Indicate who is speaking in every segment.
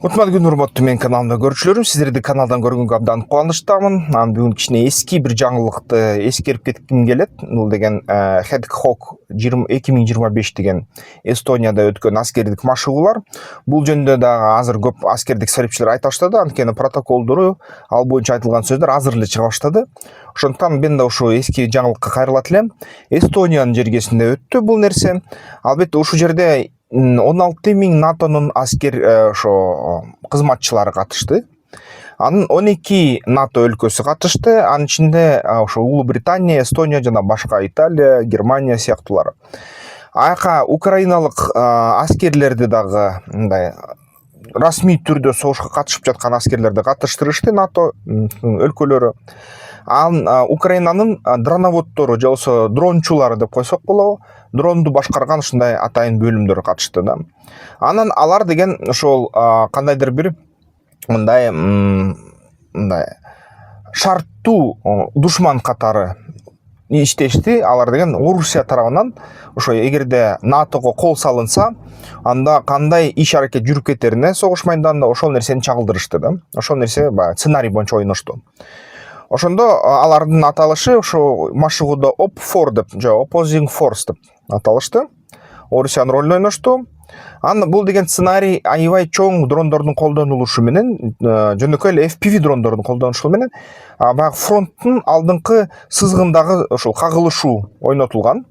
Speaker 1: Урматтуу күн урматтуу менин каналымда көрүүчүлөрүм, сиздерди каналдан көргөнгө абдан кубанычтамын. Бүгүн кичине эски бир жаңылыкты эскерип кетким келет. Бул деген Hedgehog 2025 деген Эстонияда өткөн аскердик машыгуулар. Бул жөнүндө дагы азыр көп аскердик серепчилер айта баштады. Анткени протоколдору, ал боюнча айтылган сөздөр азыр эле чыга баштады. Ошондуктан мен да ушу эски жаңылыкка кайрылат элем. Эстониянын жергесинде өттү бул нерсе. Албетте ушул жерде 16.000 НАТОнун аскер ошо кызматчылары катышты. Анын 12 НАТО өлкөсү катышты. Анын ичинде ошо Улуу Британия, Эстония жана башка Италия, Германия сыяктуулары. Аяка украиналык аскерлерди дагы мындай расмий түрдө согушка катышып жаткан аскерлерди катыштырышты НАТО өлкөлөрү. Украинанын дроноводдору же болбосо дрончулары деп койсок болобу, дронду башкарган ушундай атайын бөлүмдөр катышты да. Анан алар деген ошол кандайдыр бир мындай шарттуу душман катары иштешти. Алар деген Орусия тарабынан ошо эгерде НАТОго кол салынса, анда кандай иш аракет жүрүп кетерине согуш майданында ошол нерсени чагылдырышты да. Ошол нерсе сценарий боюнча ойношту. Ошондо алардын аталышы ошо машыгууда OPFOR деп же Opposing Force деп аталышты. Орусиянын ролун ойношту. Бул деген сценарий аябай чоң дрондордун колдонулушу менен, жөнөкөй эле FPV дрондордун колдонулушу менен баягы фронттун алдыңкы сызыгындагы ошол кагылышуу ойнотулган.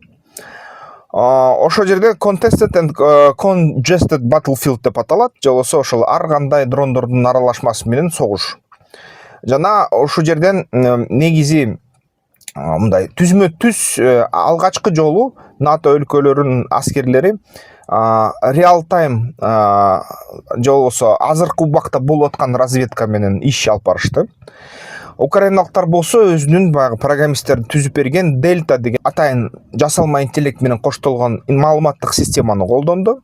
Speaker 1: Ошол жерде Contested and Congested Battlefield деп аталат, же болбосо ошол ар кандай дрондордун аралашмасы менен согуш. Жана ошол жерден негизи мындай түзмө-түз алгачкы жолу НАТО өлкөлөрүнүн аскерлери реал тайм же болбосо азыркы убакта болуп аткан разведка менен иш алып барышты. Украиналыктар болсо өзүнүн баягы программисттерди түзүп берген Delta деген атайын жасалма интеллект менен коштолгон маалыматтык системаны колдонду.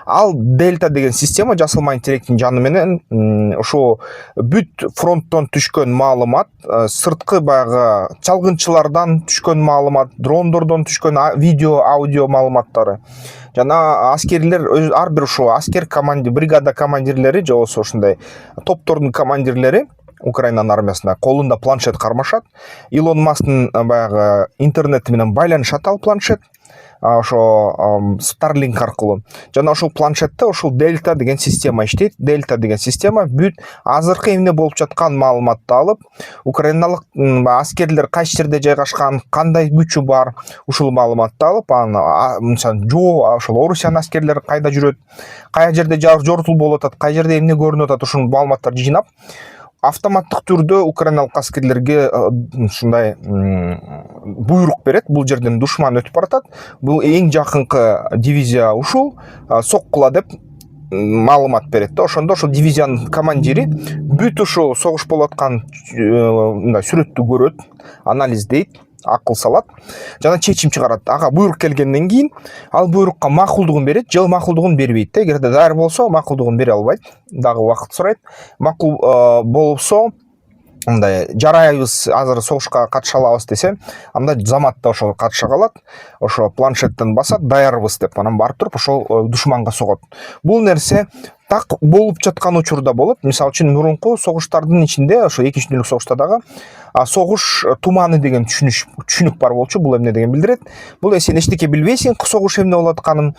Speaker 1: Ал Delta деген система жасалма интеллекттин жаны менен ошо бүт фронттон түшкөн маалымат, сырткы баягы чалгынчылардан түшкөн маалымат, дрондордон түшкөн видео, аудио маалыматтары жана аскерлер ар бир ошо аскер бригада командирлери же болбосо ушундай топтордун командирлери Украинанын армиясында колунда планшет кармашат. Илон Масктын баягы интернети менен байланышат ал планшет. Ошо Starlink аркылуу. Жана ошол планшетте ошол Delta деген система иштейт. Delta деген система бүт азыркы эмне болуп жаткан маалыматты алып, украиналык аскерлер кайсы жерде жайгашкан, кандай күчү бар, ушул маалыматты алып, мисалы ошол Орусиянын аскерлери кайда жүрөт, кай жерде жортул болуп атат, кай жерде эмне көрүнүп атат, ушул маалыматтарды жыйнап автоматтык түрдө украиналык аскерлерге ушундай буйрук берет. Бул жерден душман өтүп баратат. Бул эң жакынкы дивизия ушул, соккула деп маалымат берет да. Ошондо ошол дивизиянын командири бүт ушул согуш болуп аткан сүрөттү көрөт, анализдейт, акыл салат жана чечим чыгарат. Ага буйрук келгенден кийин ал буйрукка макулдугун берет же макулдугун бербейт. Эгерде даяр болсо макулдугун бере албайт, дагы убакыт сурайт. Макул болсо мындай жарайбыз, азыр согушка катыша алабыз десе, анда заматта ошол катыша калат, ошо планшеттен басат, даярбыз деп, анан барып туруп ошол душманга согот. Бул нерсе так болуп жаткан учурда болуп, мисалы үчүн мурунку согуштардын ичинде, ошо экинчи дүйнөлүк согушта дагы согуш туманы деген түшүнүк бар болчу. Бул эмне деген билдирет? Бул сен эчтеке билбейсиң, согуш эмне болуп атканын,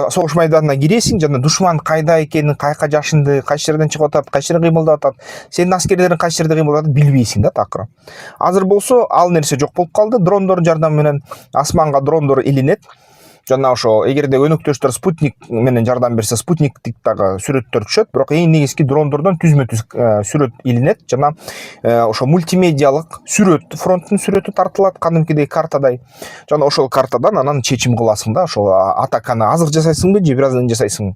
Speaker 1: согуш майданына киресиң жана душман кайда экенин, кайка жашынды, кайсы жерден чыгып атат, кайсы жерден кыймылдап атат, сенин аскерлериң кайсы жерде кыймылдап атат билбейсиң да такыр. Азыр болсо ал нерсе жок болуп калды. Дрондордун жардамы менен асманга дрондор илинет. Жана ошо эгерде өнөктөштөр спутник менен жардам берсе, спутниктик дагы сүрөттөр түшөт. Бирок эң негизги дрондордон түзмө-түз сүрөт илинет жана ошо мультимедиалык сүрөт, фронттун сүрөтү тартылат кадимкидей картадай. Жана ошол картадан анан чечим кыласың да, ошол атаканы азыр жасайсыңбы же бир аздан жасайсың.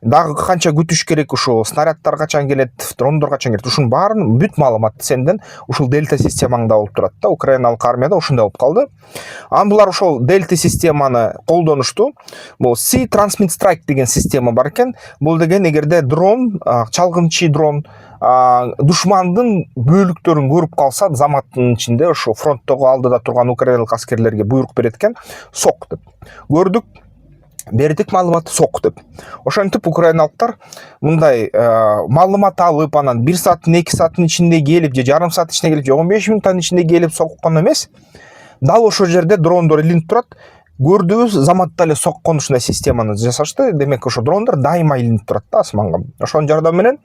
Speaker 1: Дагы канча күтүш керек, ушул снаряддар качан келет, дрондор качан келет, ушунун баарын бүт маалыматты сенден ушул Delta системаңда болуп турат да. Украиналык армияда ушундай болуп калды. Булар ошол Delta системаны колдонушту. Бул Sea Transmit Strike деген система бар экен. Бул деген эгерде дрон, чалгынчы дрон душмандын бөлүктөрүн көрүп калса, заматтын ичинде ошо фронттогу алдыда турган украиналык аскерлерге буйрук берет экен, сок деп. Көрдүк. бердик маалыматты сок деп. Ошентип украиналыктар мындай маалымат алып, анан 1 сааттын 2 сааттын ичинде келип, же жарым саат ичинде келип, же 15 мүнөттүн ичинде келип соккон эмес. Дал ошол жерде дрондор илинип турат. Көрдүбүз, заматта эле соккон ушундай системаны жасашты. Демек ошо дрондор дайыма илинип турат да асманга. Ошонун жардамы менен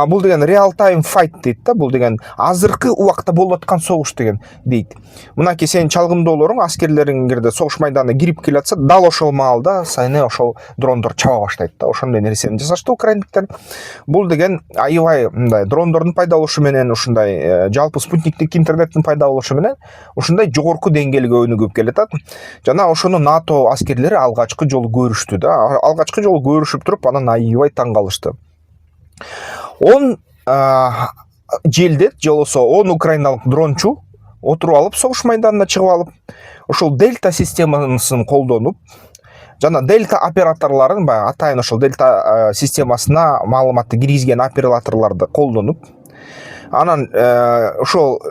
Speaker 1: бул деген real time fight дейт да, бул деген азыркы убакта болуп аткан согуш деген дейт. Мынакей сенин чалгындоолоруң, аскерлериң эгерде согуш майданына кирип келатса, дал ошол маалда сени ошол дрондор чаба баштайт да. Ошондой нерсени жасашты украиндиктер. Бул деген аябай мындай дрондордун пайда болушу менен, ушундай жалпы спутниктик интернеттин пайда болушу менен ушундай жогорку деңгээлге өнүгүп келатат. Жана ошону НАТО аскерлери алгачкы жолу көрүштү да. Алгачкы жолу көрүшүп туруп, анан аябай таң калышты. 10 желдет, жолосо 10 украиналык дрончу отуруп алып, согуш майданына чыгып алып, ошол Дельта системасын колдонуп, жана Дельта операторлорун, баягы атайын ошол Дельта системасына маалыматты киргизген операторлорду колдонуп, анан ошол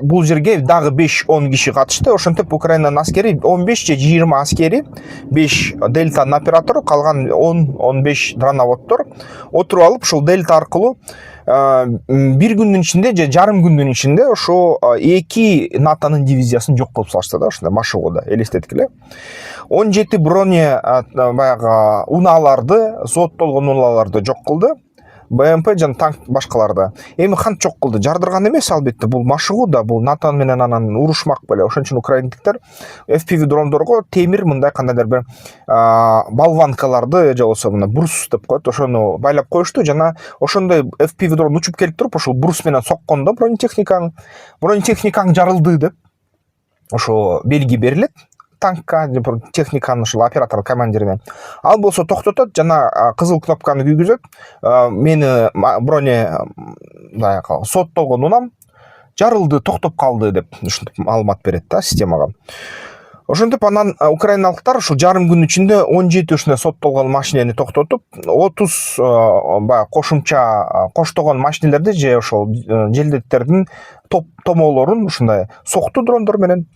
Speaker 1: бул жерге дагы 5-10 киши катышты. Ошентип Украинанын аскери 15 же 20 аскери, 5 Дельтанын оператору, калган 10-15 дроноводдор отуруп алып, ошол Дельта аркылуу бир күндүн ичинде же жарым күндүн ичинде ошо 2 НАТОнун дивизиясын жок кылып салышты да, ушундай машыгууда, элестеткиле. 17 броне баягы унааларды, соттолгон унааларды жок кылды. БМП жана танк башкаларды. Эми кантип жок кылды? Жардырган эмес, албетте. Бул машыгуу да, бул НАТО менен анан урушмак беле. Ошон үчүн украиндиктер FPV дрондорго темир мындай кандайдыр бир болванкаларды, же болбосо мына брус деп коет, ошону байлап коюшту. Жана ошондой FPV дрон учуп келип туруп, ошол брус менен соккондо бронетехникаң жарылды деп ошо белги берилет. Танкка, техниканын ушул оператор командирине. Ал болсо токтотот жана кызыл кнопканы күйгүзөт. Мени броне соттолгон унам жарылды, токтоп калды деп ушинтип маалымат берет да системага. Ошентип анан украиналыктар ушул жарым күн ичинде 17 ушундай соттолгон машинени токтотуп, 30 баягы кошумча коштогон машинелерди же ошол желдеттердин томоолорун ушундай сокту дрондор менен.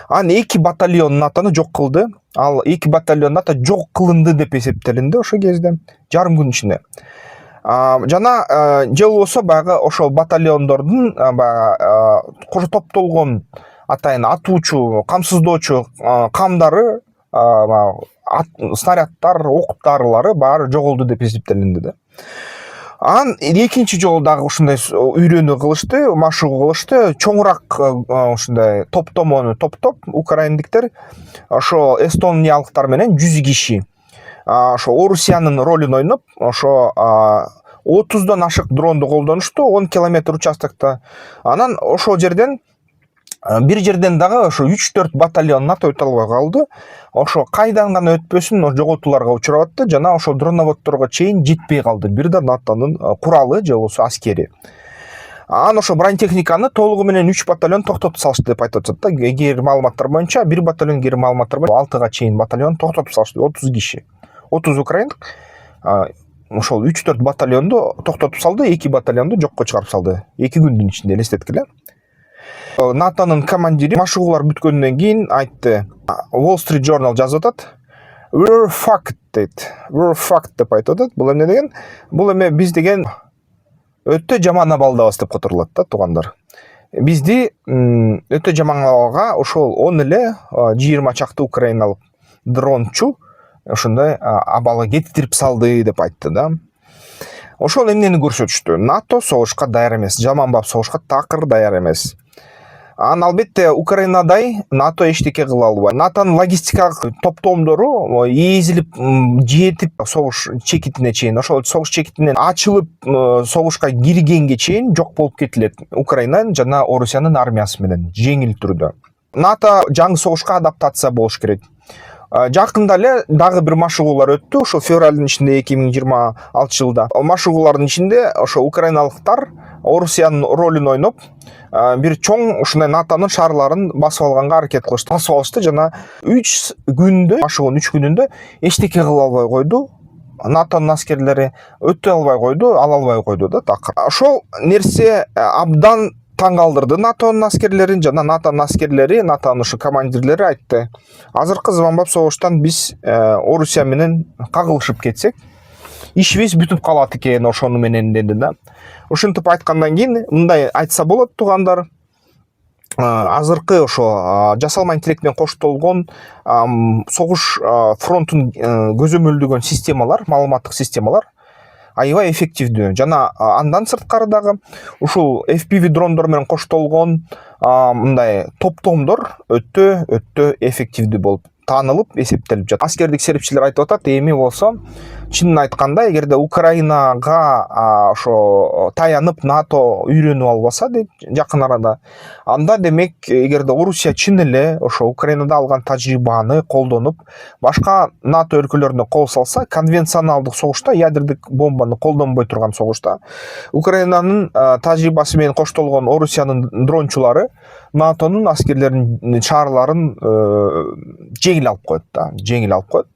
Speaker 1: Анан 2 батальон НАТОну жок кылды. Ал 2 батальон НАТО жок кылынды деп эсептелинди ошо кезде, жарым күн ичинде. Жана же болбосо баягы ошол батальондордун баягы топтолгон атайын атуучу, камсыздоочу камдары, снаряддар, октарлары баары жоголду деп эсептелинди да. Анан экинчи жолу дагы ушундай үйрөнүү кылышты, машыгуу кылышты. Чоңураак ушундай топтомону топтоп, украиндиктер ошо эстониялыктар менен 100 киши ошо Орусиянын ролун ойноп, ошо 30дан ашык дронду колдонушту 10 километр участокто. Анан ошол жерден бир жерден дагы ошо 3-4 батальон НАТО өтө албай калды. Ошо кайдан гана өтпөсүн жоготууларга учурап атты, жана ошол дроноводдорго чейин жетпей калды. Бир да НАТОнун куралы же болбосо аскери. Анан ошо бронетехниканы толугу менен 3 батальон токтотуп салышты деп айтып атышат да. Эгер маалыматтар боюнча, бир батальон кери маалыматтар боюнча 6га чейин батальон токтотуп салышты, 30 киши. 30 украиндик ошол 3-4 батальонду токтотуп салды, 2 батальонду жокко чыгарып салды. 2 күндүн ичинде, элестеткиле. НАТОнун командири машыгуулар бүткөндөн кийин айтты. Wall Street Journal жазып атат. We're fucked дейт. We're fucked деп айтып атат. Бул эмне деген? Бул эме биз деген өтө жаман абалдабыз деп которулат да, туугандар. Бизди өтө жаман абалга ошол 10 эле 20 чакты украиналык дрончу ошондой абалга кетирип салды деп айтты да. Ошол эмнени көрсөтүштү? НАТО согушка даяр эмес, жаманбап согушка такыр даяр эмес. Анан албетте Украинадай НАТО эчтеке кыла албайт. НАТОнун логистикалык топтомдору эзилип жетип согуш чекитине чейин, ошол согуш чекитинен ачылып согушка киргенге чейин жок болуп кетилет. Украина жана Орусиянын армиясы менен жеңил түрдө. НАТО жаңы согушка адаптация болуш керек. Жакында эле дагы бир машыгуулар өттү, ошо февралдын ичинде 2026 жылда. Машыгуулардын ичинде ошо украиналыктар Орусиянын ролун ойноп, бир чоң ушундай НАТОнун шаарларын басып алганга аракет кылышты. Басып алышты жана 3 күндө, машыгуунун 3 күнүндө эчтеке кыла албай койду. НАТОнун аскерлери өтө албай койду, ала албай койду да такыр. Ошол нерсе абдан таң калтырды натонун аскерлерин жана натонун аскерлери, натонун ушу командирлери айтты: азыркы заманбап согуштан биз Орусия менен кагылышып кетсек, ишибиз бүтүп калат экен ошону менен деди да. Ушинтип айткандан кийин мындай айтса болот туугандар. Азыркы ошо жасалма интеллект менен коштолгон согуш фронтун көзөмөлдөгөн системалар, маалыматтык системалар аябай эффективдүү. Жана андан сырткары дагы ушул FPV дрондор менен коштолгон мындай топтомдор өтө эффективдүү болуп таанылып, эсептелип жатат. Аскердик серепчилер айтып атат, эми болсо чынын айтканда, эгерде Украинага ошо таянып НАТО үйрөнүп албаса дейт жакын арада, анда демек эгерде Орусия чын эле ошо Украинада алган тажрыйбаны колдонуп, башка НАТО өлкөлөрүнө кол салса, конвенционалдык согушта, ядердик бомбаны колдонбой турган согушта, Украинанын тажрыйбасы менен коштолгон Орусиянын дрончулары НАТОнун аскерлеринин шаарларын жеңил алып коет да, жеңил алып коет.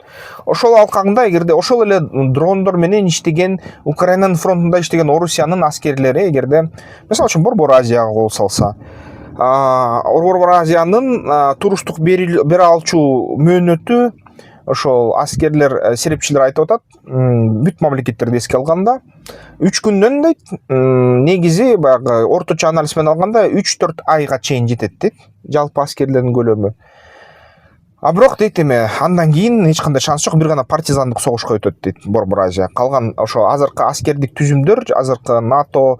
Speaker 1: Ошол алкагында эгерде ошол эле дрондор менен иштеген, Украинанын фронтунда иштеген Орусиянын аскерлери эгерде мисалы үчүн Борбор Азияга кол салса, Борбор Азиянын туруштук бере алчу мөөнөтү ошол аскерлер, серепчилер айтып атат, бүт мамлекеттерди эске алганда 3 күндөн дейт, негизи баягы орточо анализ менен алганда 3-4 айга чейин жетет дейт жалпы аскерлердин көлөмү. Бирок дейт эме андан кийин эч кандай шанс жок, бир гана партизандык согушка өтөт дейт Борбор Азия. Калган ошо азыркы аскердик түзүмдөр, азыркы НАТО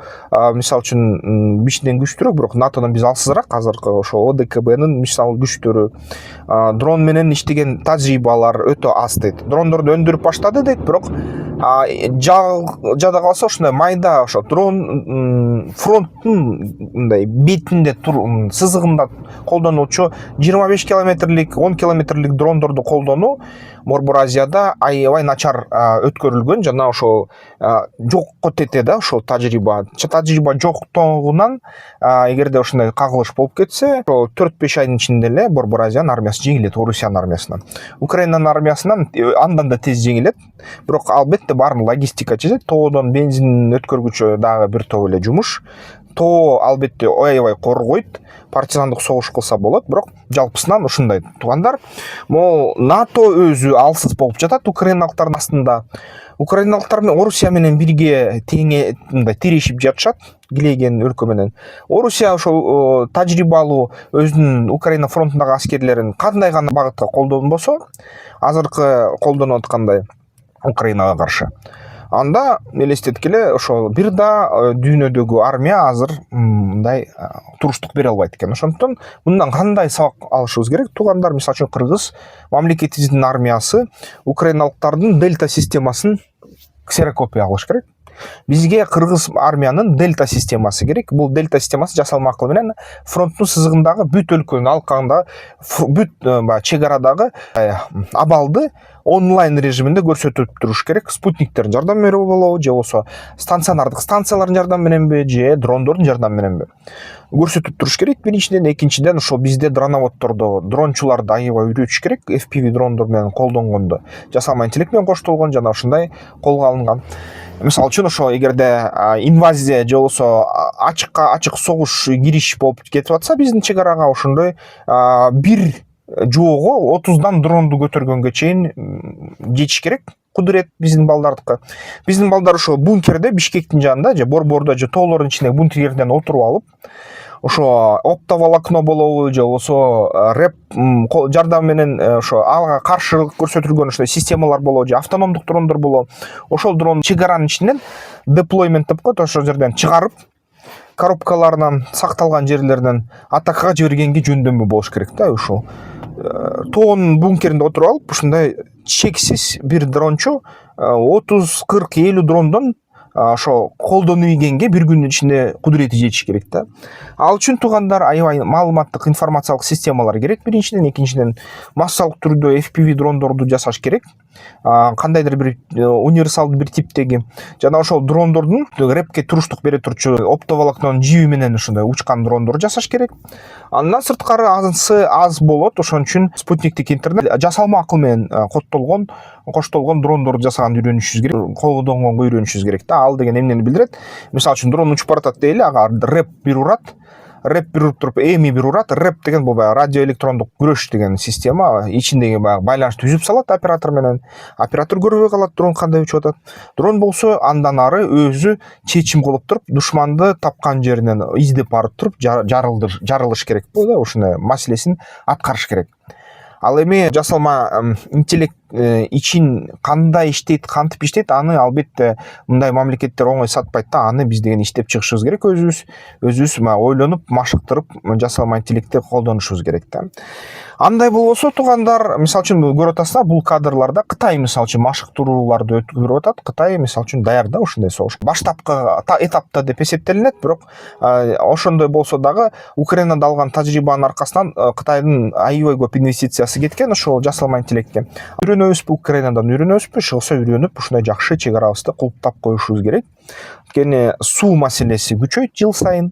Speaker 1: мисалы үчүн бишинен күчтүүрөөк, бирок НАТОдон биз алсызыраак. Азыркы ошо ОДКБнын мисалы күчтөрү, дрон менен иштеген тажрыйбалар өтө аз дейт. Дрондорду өндүрүп баштады дейт, бирок жада калса ошондой майда ошо дрон фронттун мындай бетинде сызыгында колдонулчу 25 километрлик, 10 километрлик дрондорду колдонуу Борбор Азияда аябай начар өткөрүлгөн, жана ошол жокко тете да ошол тажрыйба жоктогунан эгерде ошондой кагылыш болуп кетсе, 4-5 айдын ичинде эле Борбор Азиянын армиясы жеңилет Орусиянын армиясынан. Украинанын армиясынан андан да тез жеңилет, бирок албетте баарын логистика чечет. Тоодон бензин өткөргүчү дагы бир топ эле жумуш. Тоо албетте аябай коргойт, партизандык согуш кылса болот, бирок жалпысынан ушундай туугандар. Могу НАТО өзү алсыз болуп жатат украиналыктардын астында. Украиналыктар менен Орусия менен бирге мындай тирешип жатышат, килейген өлкө менен. Орусия ошол тажрыйбалуу өзүнүн Украина фронтундагы аскерлерин кандай гана багытка колдонбосо, азыркы колдонуп аткандай Украинага каршы, анда элестеткиле ошол бир да дүйнөдөгү армия азыр мындай туруштук бере албайт экен. Ошондуктан мындан кандай сабак алышыбыз керек туугандар? Мисалы үчүн Кыргыз мамлекетибиздин армиясы украиналыктардын дельта системасын ксерокопия кылыш керек. Бизге Кыргыз армиянын дельта системасы керек. Бул дельта системасы жасалма акылы менен фронттун сызыгындагы бүт өлкөнүн алкагында, бүт чек арадагы абалды онлайн режиминде көрсөтүп туруш керек. Спутниктердин жардамы менен болобу, же болбосо станционардык станциялардын жардамы мененби, же дрондордун жардамы мененби көрсөтүп туруш керек. Биринчиден, экинчиден ошол бизде дроноводдорду, дрончуларды аябай үйрөтүш керек. FPV дрондор менен колдонгондо жасалма интеллект менен коштолгон жана ушундай колго алынган. Мисалы үчүн ошо эгерде инвазия же болбосо ачык согуш кириш болуп кетип атса, биздин чек арага ошондой бир жоого 30дан дронду көтөргөнгө чейин жетиш керек. Кудурет биздин балдардыкы. Биздин балдар ошо бункерде, Бишкектин жанында же Борбордо же тоолордун ичиндеги бункерлерден отуруп алып, ошо оптоволокно болобу же болбосо рэп жардамы менен ошо ага каршылык көрсөтүлгөн ошо системалар болобу же автономдук дрондор болобу, ошол дрон чек аранын ичинен деплоймент деп коет, ошол жерден чыгарып коробкаларынан сакталган жерлерден атакага жибергенге жөндөмү болуш керек да. Ушул тоонун бункеринде отуруп алып, ушундай чексиз бир дрончу 30, 40, 50 дрондон ошо колдонуп ийгенге бир күндүн ичинде кудурети жетиш керек да. Ал үчүн туугандар аябай маалыматтык информациялык системалар керек биринчиден, экинчиден массалык түрдө FPV дрондорду жасаш керек. кандайдыр бир универсалдуу бир типтеги жана ошол дрондордун рэпке туруштук бере турчу оптоволокнонун жиби менен ушундай учкан дрондор жасаш керек. Андан сырткары анысы аз болот, ошон үчүн спутниктик интернет жасалма акыл менен коштолгон дрондорду жасаганды үйрөнүшүбүз керек, колдонгонго үйрөнүшүбүз керек да. Ал деген эмнени билдирет? Мисалы үчүн дрон учуп баратат дейли, ага рэп бир урат, туруп эми бир урат. Рэп деген бул баягы радиоэлектрондук күрөш деген система, ичиндеги баягы байланышты үзүп салат оператор менен. Оператор көрбөй калат дрон кандай учуп атат. Дрон болсо андан ары өзү чечим кылып туруп, душманды тапкан жеринен издеп барып туруп жарылыш керек болду да, ушундай маселесин аткарыш керек. Ал эми жасалма интеллект ичин кандай иштейт, кантип иштейт, аны албетте мындай мамлекеттер оңой сатпайт да. Аны биз деген иштеп чыгышыбыз керек, өзүбүз ойлонуп, машыктырып жасалма интеллектти колдонушубуз керек да. Андай болбосо туугандар, мисалы үчүн көрүп атасыздар, бул кадрларда Кытай мисалы үчүн машыктырууларды өткөрүп атат. Кытай мисалы үчүн даяр да ушундай согуш. Баштапкы этапта деп эсептелинет, бирок ошондой болсо дагы Украинада алган тажрыйбанын аркасынан Кытайдын аябай көп инвестициясы кеткен ошол жасалма интеллектке. Үйрөнөбүзбү, Украинадан үйрөнөбүзбү, чыгса үйрөнүп ушундай жакшы чек арабызды кулптап коюшубуз керек. Анткени суу маселеси күчөйт жыл сайын.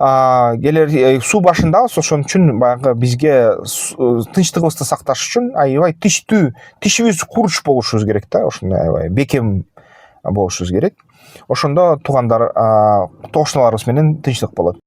Speaker 1: Келер суу башында ошон үчүн баягы бизге тынчтыгыбызды сакташ үчүн аябай тишибиз курч болушубуз керек да, ошондой аябай бекем болушубуз керек. Ошондо туугандар, тошуналарыбыз менен тынчтык болот.